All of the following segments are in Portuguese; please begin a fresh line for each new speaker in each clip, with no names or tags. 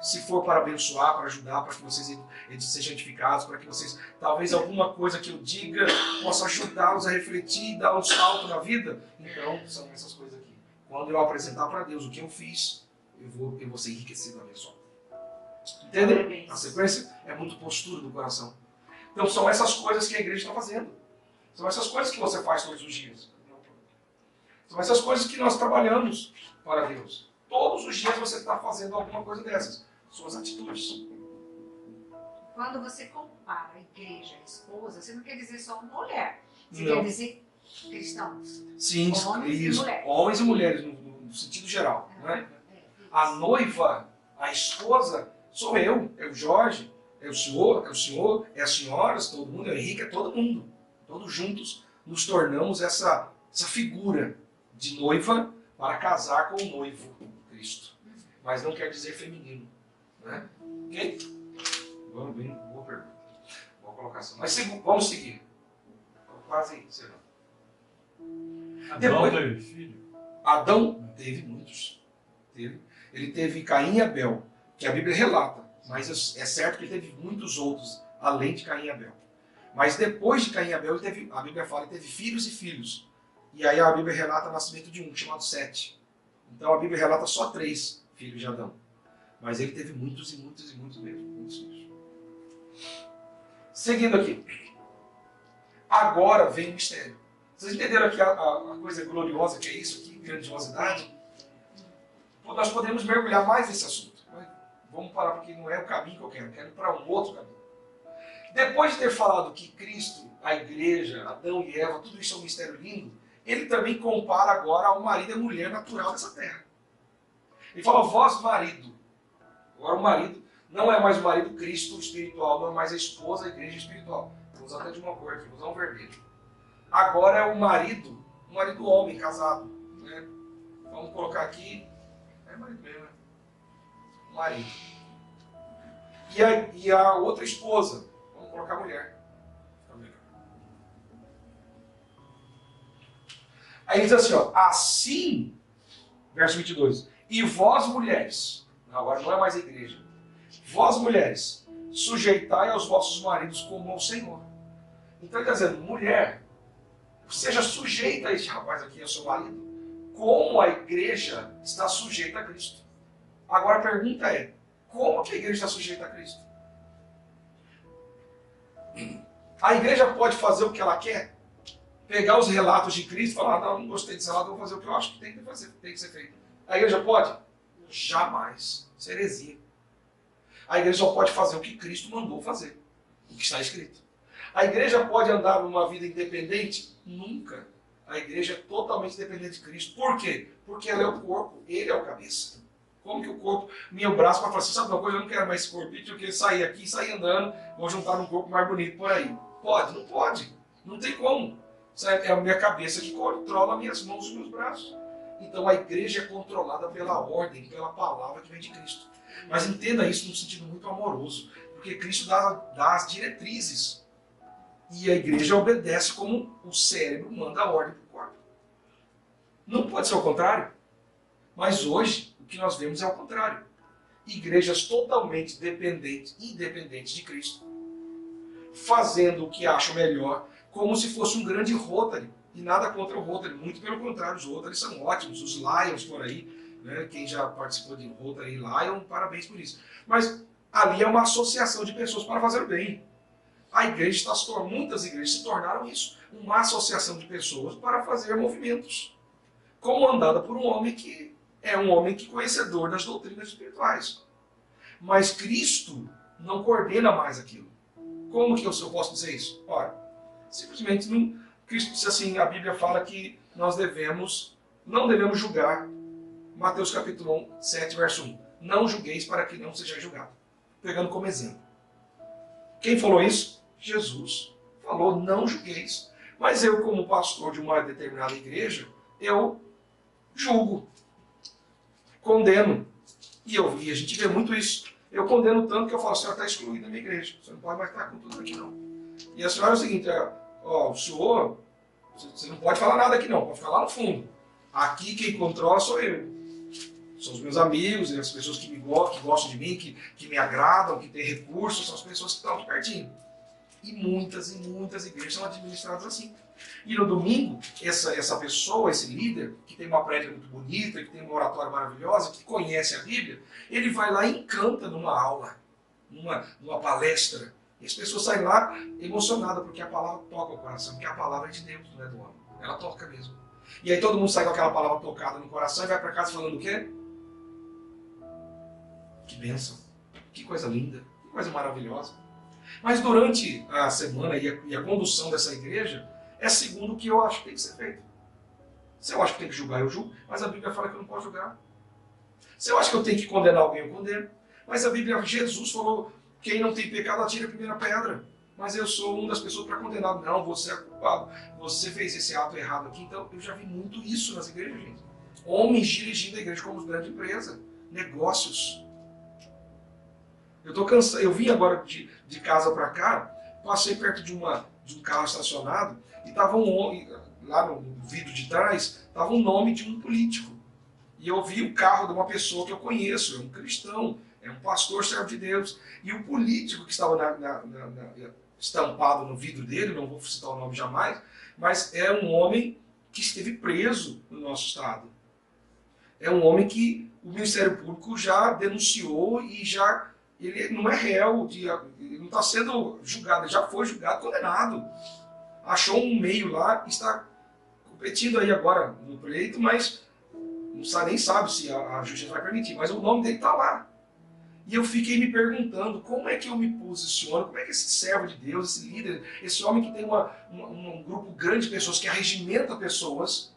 se for para abençoar, para ajudar, para que vocês sejam edificados, para que vocês, talvez alguma coisa que eu diga possa ajudá-los a refletir e dar um salto na vida, então são essas coisas aqui. Quando eu apresentar para Deus o que eu fiz, eu vou ser enriquecido na minha só. Entendem? A sequência é muito postura do coração. Então são essas coisas que a igreja está fazendo. São essas coisas que você faz todos os dias. São essas coisas que nós trabalhamos para Deus. Todos os dias você está fazendo alguma coisa dessas. Suas atitudes.
Quando você compara a igreja à esposa, você não quer dizer só mulher. Você
Não.
quer dizer cristãos.
Sim,
Homens e
isso.
mulheres.
Homens e mulheres, no sentido geral. Não é? A noiva, a esposa, sou eu, é o Jorge, é o senhor, é as senhoras, todo mundo, é o Henrique, é todo mundo. Todos juntos nos tornamos essa figura de noiva para casar com o noivo, Cristo. Mas não quer dizer feminino. Né? Ok? Vamos bem, boa pergunta. Boa colocação. Mas vamos seguir. Quase aí, será?
Adão teve filho?
Adão teve muitos. Ele teve Caim e Abel, que a Bíblia relata. Mas é certo que ele teve muitos outros, além de Caim e Abel. Mas depois de Caim e Abel, a Bíblia fala que ele teve filhos e filhos. E aí a Bíblia relata o nascimento de um, chamado Sete. Então a Bíblia relata só 3 filhos de Adão. Mas ele teve muitos e muitos e muitos mesmo. Muitos filhos. Seguindo aqui. Agora vem o mistério. Vocês entenderam aqui a coisa gloriosa que é isso aqui? Grandiosidade? Nós podemos mergulhar mais nesse assunto. Vamos parar porque não é o caminho que eu quero ir para um outro caminho. Depois de ter falado que Cristo, a igreja, Adão e Eva, tudo isso é um mistério lindo, ele também compara agora ao marido e a mulher natural dessa terra. Ele fala, vós marido. Agora o marido não é mais o marido Cristo espiritual, não é mais a esposa, a igreja espiritual. Vou usar até de uma cor aqui, vou usar um vermelho. Agora é o marido homem, casado. Né? Vamos colocar aqui, é marido mesmo, né? Marido. E a outra esposa, vamos colocar mulher. Aí diz assim, ó, assim, verso 22, e vós mulheres, agora não é mais a igreja, vós mulheres, sujeitai aos vossos maridos como ao Senhor. Então ele está dizendo, mulher, seja sujeita a este rapaz aqui, ao seu marido, como a igreja está sujeita a Cristo. Agora a pergunta é, como que a igreja está sujeita a Cristo? A igreja pode fazer o que ela quer? Pegar os relatos de Cristo e falar, não gostei desse relato, vou fazer o que eu acho que tem que ser feito. A igreja pode? Jamais. Isso é heresia. A igreja só pode fazer o que Cristo mandou fazer. O que está escrito. A igreja pode andar numa vida independente? Nunca. A igreja é totalmente dependente de Cristo. Por quê? Porque ela é o corpo, ele é o cabeça. Como que o corpo, meu braço, para falar assim, sabe uma coisa, eu não quero mais esse corpinho, eu quero sair aqui, sair andando, vou juntar num corpo mais bonito por aí. Pode? Não pode. Não tem como. É a minha cabeça que controla minhas mãos e meus braços. Então a igreja é controlada pela ordem, pela palavra que vem de Cristo. Mas entenda isso num sentido muito amoroso, porque Cristo dá as diretrizes. E a igreja obedece como o cérebro manda a ordem para o corpo. Não pode ser o contrário. Mas hoje, o que nós vemos é o contrário. Igrejas totalmente independentes de Cristo, fazendo o que acham melhor, como se fosse um grande Rotary. E nada contra o Rotary, muito pelo contrário, os Rotary são ótimos, os Lions por aí, né? Quem já participou de Rotary e Lion, parabéns por isso. Mas ali é uma associação de pessoas para fazer o bem. A igreja muitas igrejas se tornaram isso, uma associação de pessoas para fazer movimentos, comandada por um homem que é um homem que conhecedor das doutrinas espirituais. Mas Cristo não coordena mais aquilo. Como que eu posso dizer isso? Ora, simplesmente não. Cristo disse assim, a Bíblia fala que nós não devemos julgar. Mateus capítulo 7, verso 1. Não julgueis para que não seja julgado. Pegando como exemplo. Quem falou isso? Jesus. Falou, não julgueis. Mas eu, como pastor de uma determinada igreja, eu julgo. Condeno. E a gente vê muito isso. Eu condeno tanto que eu falo, a senhora está excluída da minha igreja. Você não pode mais estar com tudo aqui, não. E a senhora é o seguinte, o senhor, você não pode falar nada aqui, não. Pode ficar lá no fundo. Aqui quem controla sou eu. São os meus amigos, as pessoas que gostam de mim, que me agradam, que têm recursos, são as pessoas que estão aqui pertinho. E muitas igrejas são administradas assim. E no domingo, essa pessoa, esse líder, que tem uma prédica muito bonita, que tem uma oratória maravilhosa, que conhece a Bíblia, ele vai lá e encanta numa aula, numa palestra. E as pessoas saem lá emocionadas, porque a palavra toca o coração, porque a palavra é de Deus, não é do homem. Ela toca mesmo. E aí todo mundo sai com aquela palavra tocada no coração e vai para casa falando o quê? Que bênção, que coisa linda, que coisa maravilhosa. Mas durante a semana e a condução dessa igreja é segundo o que eu acho que tem que ser feito. Se eu acho que tem que julgar, eu julgo, mas a Bíblia fala que eu não posso julgar. Se eu acho que eu tenho que condenar alguém, eu condeno. Mas a Bíblia, Jesus falou, quem não tem pecado atira a primeira pedra. Mas eu sou uma das pessoas para condenar. Não, você é culpado. Você fez esse ato errado aqui. Então, eu já vi muito isso nas igrejas, gente. Homens dirigindo a igreja como grande empresa. Negócios. Eu estou cansado. Eu vim agora de casa para cá, passei perto de um carro estacionado e estava um homem, lá no vidro de trás, estava um nome de um político. E eu vi o carro de uma pessoa que eu conheço, é um cristão, é um pastor, servo de Deus. E o político que estava estampado no vidro dele, não vou citar o nome jamais, mas é um homem que esteve preso no nosso estado. É um homem que o Ministério Público já denunciou e já... Ele não é réu, ele não está sendo julgado, ele já foi julgado, condenado. Achou um meio lá, está competindo aí agora no pleito, mas nem sabe se a justiça vai permitir, mas o nome dele está lá. E eu fiquei me perguntando como é que eu me posiciono, como é que esse servo de Deus, esse líder, esse homem que tem um grupo grande de pessoas, que arregimenta pessoas,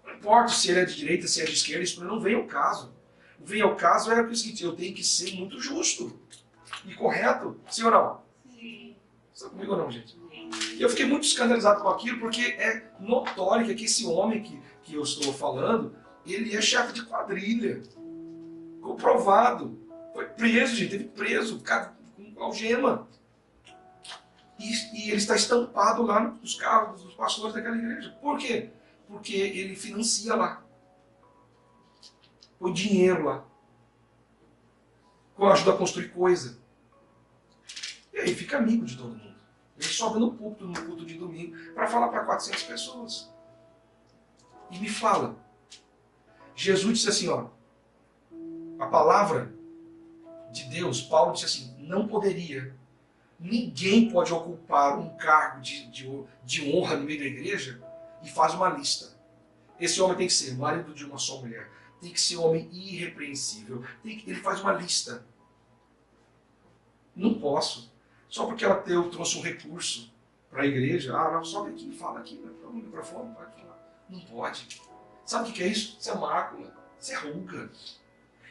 não importa se ele é de direita, se é de esquerda, isso não vem ao caso. O vem ao caso é o seguinte, eu tenho que ser muito justo e correto, sim ou não? Sim. Você está comigo ou não, gente? Sim. E eu fiquei muito escandalizado com aquilo, porque é notório que esse homem que eu estou falando, ele é chefe de quadrilha, comprovado. Foi preso, gente, teve preso, com algema. E ele está estampado lá nos carros dos pastores daquela igreja. Por quê? Porque ele financia lá. Põe dinheiro lá. Ajuda a construir coisa. E aí fica amigo de todo mundo. Ele sobe no culto de domingo, para falar para 400 pessoas. E me fala. Jesus disse assim, ó. A palavra de Deus, Paulo disse assim, não poderia. Ninguém pode ocupar um cargo de honra no meio da igreja e faz uma lista. Esse homem tem que ser marido de uma só mulher. Tem que ser homem irrepreensível. Ele faz uma lista. Não posso. Só porque eu trouxe um recurso para a igreja. Ah, não, sobe aqui, fala aqui, no microfone, pode falar. Não pode. Sabe o que é isso? Isso é mácula. Isso é ruga.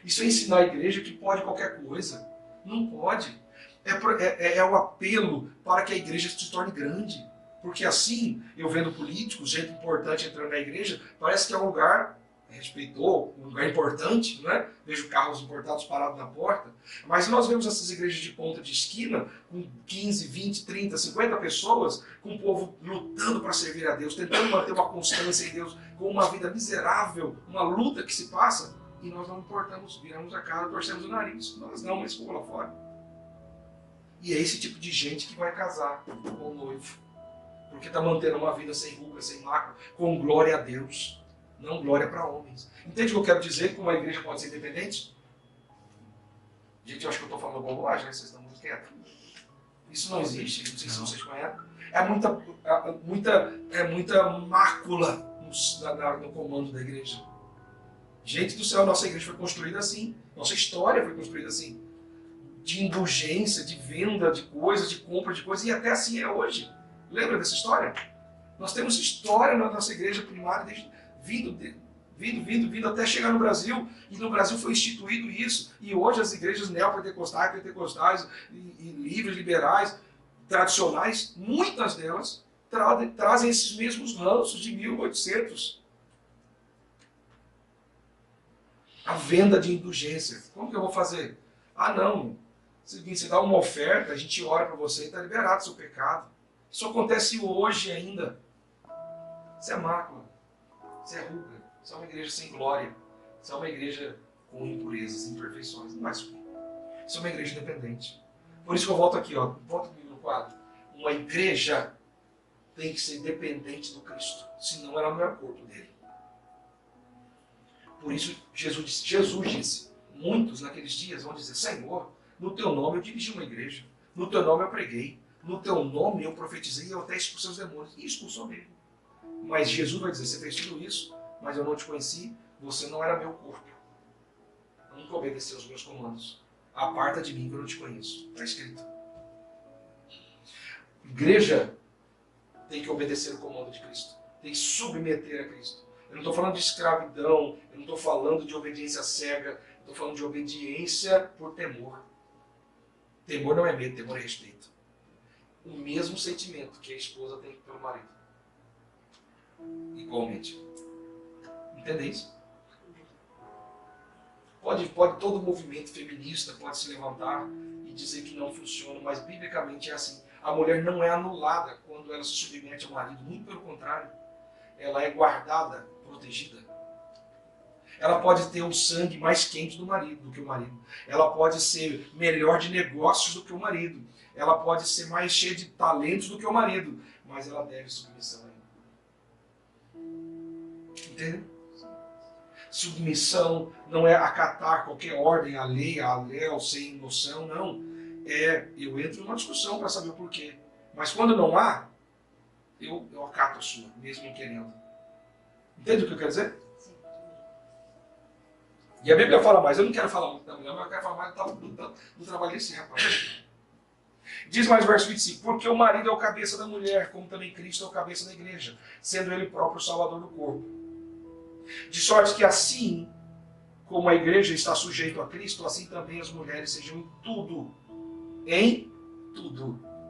Isso é ensinar a igreja que pode qualquer coisa. Não pode. É o apelo para que a igreja se torne grande. Porque assim, eu vendo políticos, gente importante entrando na igreja, parece que é um lugar... respeitou, um lugar importante, né? Vejo carros importados parados na porta, mas nós vemos essas igrejas de ponta de esquina, com 15, 20, 30, 50 pessoas, com o povo lutando para servir a Deus, tentando manter uma constância em Deus, com uma vida miserável, uma luta que se passa, e nós não importamos, viramos a cara, torcemos o nariz. Nós não, mas ficou lá fora. E é esse tipo de gente que vai casar com o noivo, porque está mantendo uma vida sem ruga, sem mácula, com glória a Deus. Não glória para homens. Entende o que eu quero dizer? Como a igreja pode ser independente? Gente, eu acho que eu estou falando bobagem, né? Vocês estão muito quietos. Isso não existe, não sei se vocês conhecem. É muita mácula no comando da igreja. Gente do céu, nossa igreja foi construída assim. Nossa história foi construída assim. De indulgência, de venda de coisas, de compra de coisas, e até assim é hoje. Lembra dessa história? Nós temos história na nossa igreja primária desde... Vindo até chegar no Brasil, e no Brasil foi instituído isso, e hoje as igrejas neopentecostais, pentecostais, e livres, liberais, tradicionais, muitas delas trazem esses mesmos ranços de 1800. A venda de indulgência. Como que eu vou fazer? Ah não, você dá uma oferta, a gente ora para você e está liberado do seu pecado. Isso acontece hoje ainda. Isso é mácula. Isso é ruga, isso é uma igreja sem glória. Isso é uma igreja com impurezas, imperfeições. Não vai subir. Isso é uma igreja independente. Por isso que eu volto aqui, ó. Volta comigo no quadro. Uma igreja tem que ser dependente do Cristo. Senão ela não é o corpo dele. Por isso Jesus disse, muitos naqueles dias vão dizer, Senhor, no teu nome eu dirigi uma igreja. No teu nome eu preguei. No teu nome eu profetizei e eu até expulsei os demônios. E expulsou mesmo. Mas Jesus vai dizer, você fez tudo isso, mas eu não te conheci, você não era meu corpo. Nunca obedeceu os meus comandos. Aparta de mim que eu não te conheço. Está escrito. Igreja tem que obedecer o comando de Cristo. Tem que submeter a Cristo. Eu não estou falando de escravidão, eu não estou falando de obediência cega, eu estou falando de obediência por temor. Temor não é medo, temor é respeito. O mesmo sentimento que a esposa tem pelo marido. Igualmente. Entende isso? Pode todo movimento feminista pode se levantar e dizer que não funciona, mas biblicamente é assim. A mulher não é anulada quando ela se submete ao marido, muito pelo contrário. Ela é guardada, protegida. Ela pode ter o sangue mais quente do que o marido. Ela pode ser melhor de negócios do que o marido. Ela pode ser mais cheia de talentos do que o marido. Mas ela deve submissão a ele. Entende? Submissão não é acatar qualquer ordem alheia, sem noção, não. Eu entro numa discussão para saber o porquê. Mas quando não há, eu acato a sua, mesmo não querendo. Entende o que eu quero dizer?
Sim.
E a Bíblia fala mais. Eu não quero falar muito da mulher, mas eu quero falar mais do trabalho desse rapaz. Diz mais o verso 25. Porque o marido é o cabeça da mulher, como também Cristo é o cabeça da igreja, sendo ele próprio o salvador do corpo. De sorte que assim como a igreja está sujeita a Cristo, assim também as mulheres sejam em tudo,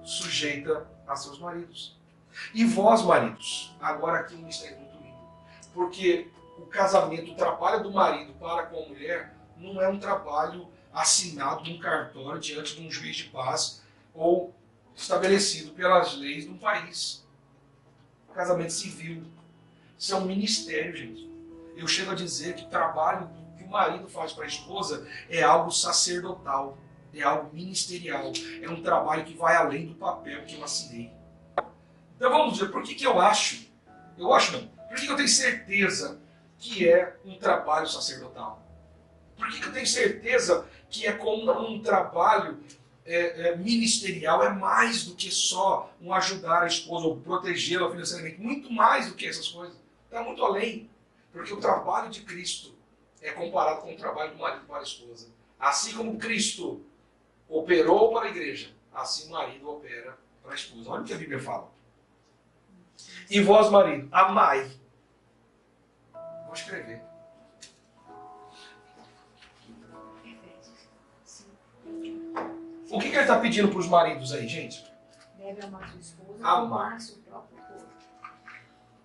sujeita a seus maridos. E vós, maridos, agora aqui um mistério muito lindo, porque o casamento, o trabalho do marido para com a mulher, não é um trabalho assinado num cartório diante de um juiz de paz ou estabelecido pelas leis de um país. O casamento civil. Isso é um ministério, gente. Eu chego a dizer que o trabalho que o marido faz para a esposa é algo sacerdotal, é algo ministerial, é um trabalho que vai além do papel que eu assinei. Então vamos ver, por que eu acho? Por que eu tenho certeza que é um trabalho sacerdotal? Por que eu tenho certeza que é como um trabalho ministerial, é mais do que só um ajudar a esposa ou protegê-la financeiramente, muito mais do que essas coisas, está muito além, porque o trabalho de Cristo é comparado com o trabalho do marido para a esposa. Assim como Cristo operou para a igreja, assim o marido opera para a esposa. Olha o que a Bíblia fala. E vós, marido, amai. Vou escrever. O que ele está pedindo para os maridos aí, gente?
Deve amar sua esposa,
amar
seu próprio corpo.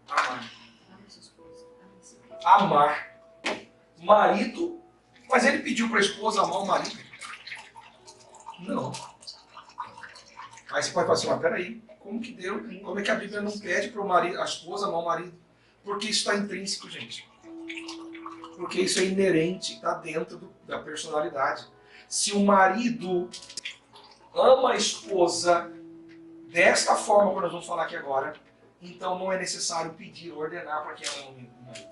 Amar.
Ame sua esposa. Ame seu corpo.
Amar. Marido. Mas ele pediu para a esposa amar o marido? Não. Aí você pode falar assim, mas peraí, como é que a Bíblia não pede para a esposa amar o marido? Porque isso está intrínseco, gente. Porque isso é inerente, está dentro da personalidade. Se o marido ama a esposa desta forma, como nós vamos falar aqui agora, então não é necessário pedir, ordenar para que ela ame o marido.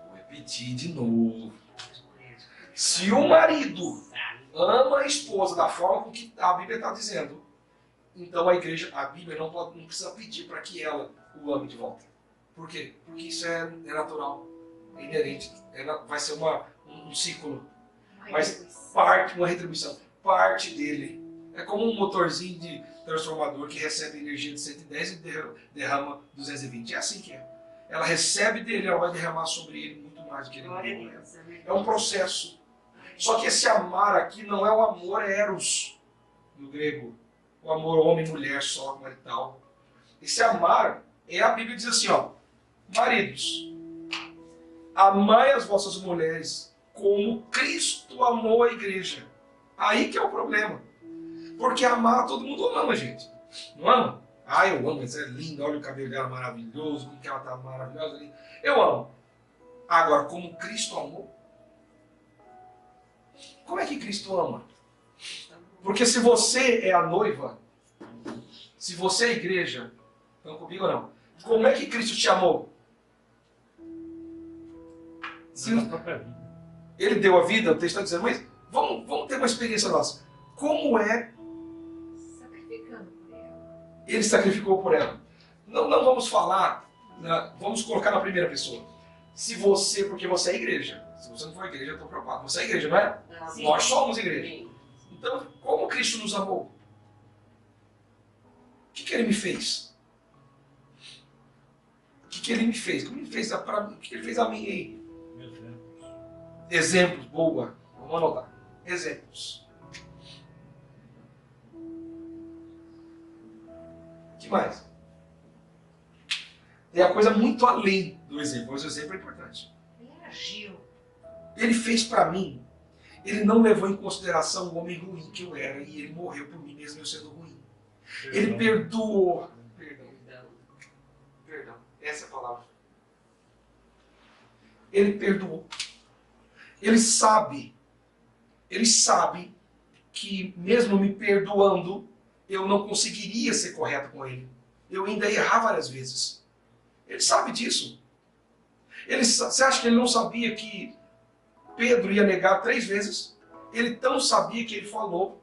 Vou repetir de novo. Se o marido ama a esposa da forma com que a Bíblia está dizendo, então a Bíblia não precisa pedir para que ela o ame de volta. Por quê? Porque isso é natural, é inerente, vai ser um ciclo, mas uma retribuição, parte dele. É como um motorzinho de transformador que recebe energia de 110 e derrama 220. É assim que é. Ela recebe dele, ela vai derramar sobre ele muito mais do que ele derrama. É um processo. Só que esse amar aqui não é o amor eros, no grego. O amor homem-mulher só, marital. Esse amar, a Bíblia diz assim, ó, maridos, amai as vossas mulheres como Cristo amou a igreja. Aí que é o problema. Porque amar, todo mundo ama, gente. Não ama? Ah, eu amo, mas é linda, olha o cabelo dela maravilhoso, como que ela tá maravilhosa. Eu amo. Agora, como Cristo amou, como é que Cristo ama? Porque se você é a noiva, se você é a igreja, estão comigo ou não? Como é que Cristo te amou? Ele deu a vida, o texto está dizendo, mas vamos ter uma experiência nossa. Como é
Sacrificando por ela.
ele sacrificou por ela? Não vamos falar, vamos colocar na primeira pessoa. Se você, porque você é igreja. Se você não for igreja, eu estou preocupado. Você é igreja, não é?
Sim.
Nós somos igreja.
Sim.
Então, como Cristo nos amou? O que ele me fez? O que ele me fez? Como ele fez o que ele fez a mim aí? Exemplos, boa. Vamos anotar. Exemplos. O que mais? Tem a coisa muito além do exemplo, mas o exemplo é importante.
Ele agiu.
Ele fez para mim. Ele não levou em consideração o homem ruim que eu era e ele morreu por mim mesmo eu sendo ruim. Ele perdoou. Perdão. Essa é a palavra. Ele perdoou. Ele sabe que mesmo me perdoando, eu não conseguiria ser correto com ele. Eu ainda ia errar várias vezes. Ele sabe disso. Você acha que ele não sabia que Pedro ia negar 3 vezes? Ele tão sabia que ele falou.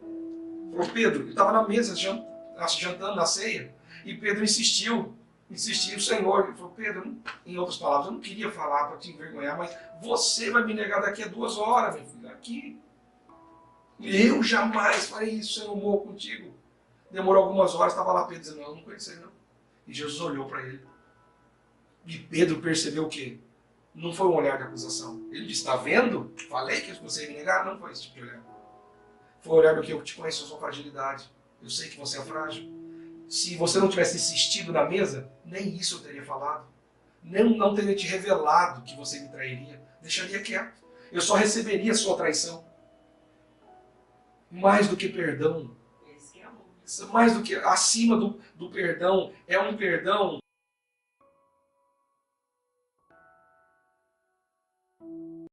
Pedro, ele estava na mesa jantando na ceia, e Pedro insistiu, o Senhor, ele falou, Pedro, em outras palavras, eu não queria falar para te envergonhar, mas você vai me negar daqui a 2 horas, meu filho, aqui. Eu jamais farei isso, Senhor, eu morro contigo. Demorou algumas horas, estava lá Pedro dizendo, não, eu não conheço ele não. E Jesus olhou para ele. E Pedro percebeu o quê? Não foi um olhar de acusação. Ele disse, está vendo? Falei que você ia me negar. Não foi esse tipo de olhar. Foi o olhar do que eu te conheço, a sua fragilidade. Eu sei que você é frágil. Se você não tivesse insistido na mesa, nem isso eu teria falado. Não teria te revelado que você me trairia. Deixaria quieto. Eu só receberia a sua traição. Mais do que perdão.
Esse que é amor.
Mais do que acima do perdão, é um perdão